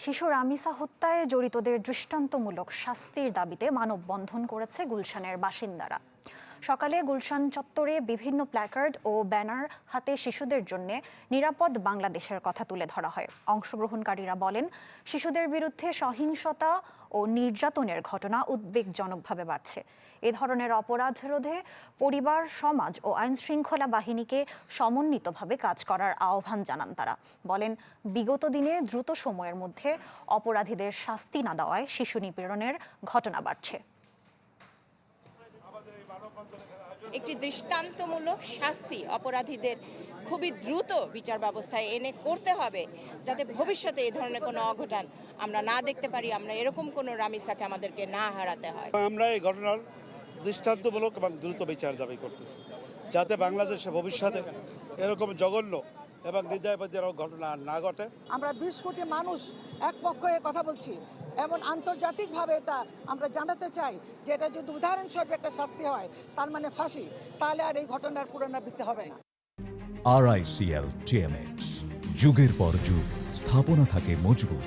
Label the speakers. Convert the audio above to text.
Speaker 1: শিশু রামিসা হত্যায় জড়িতদের দৃষ্টান্তমূলক শাস্তির দাবিতে মানববন্ধন করেছে গুলশানের বাসিন্দারা। সকালে গুলশান চত্বরে বিভিন্ন প্ল্যাকার্ড ও ব্যানার হাতে শিশুদের জন্য নিরাপদ বাংলাদেশের কথা তুলে ধরা হয়। অংশগ্রহণকারীরা বলেন, শিশুদের বিরুদ্ধে সহিংসতা ও নির্যাতনের ঘটনা উদ্বেগজনকভাবে বাড়ছে। এ ধরনের অপরাধ রোধে পরিবার, সমাজ ও আইনশৃঙ্খলা বাহিনীকে সমন্বিতভাবে কাজ করার আহ্বান জানান তারা। বলেন, বিগত দিনে দ্রুত সময়ের মধ্যে অপরাধীদের শাস্তি না দেওয়ায় শিশু নিপীড়নের ঘটনা বাড়ছে।
Speaker 2: একটি দৃষ্টান্তমূলক শাস্তি অপরাধীদের খুবই দ্রুত বিচার ব্যবস্থায় এনে করতে হবে, যাতে ভবিষ্যতে এই ধরনের কোনো অঘটন আমরা না দেখতে পারি, আমরা এরকম কোনো রামিসাকে আমাদেরকে না হারাতে হয়।
Speaker 3: আমরা এই ঘটনার দৃষ্টান্তমূলক এবং দ্রুত বিচার দাবি করতেছি, যাতে বাংলাদেশে ভবিষ্যতে এরকম জঘন্য এবং হৃদয়বাদীর ঘটনা না ঘটে।
Speaker 4: আমরা 20 কোটি মানুষ এক পক্ষ হয়ে কথা বলছি, এমন আন্তর্জাতিকভাবে এটা আমরা জানাতে চাই যে এটা যদি উদাহরণস্বরূপ একটা শাস্তি হয়, তার মানে ফাঁসি, তাহলে আর এই ঘটনার পুনরাবৃত্তি হবে না।
Speaker 5: RICL TMX, যুগের পর যুগ স্থাপনা থাকে মজবুত।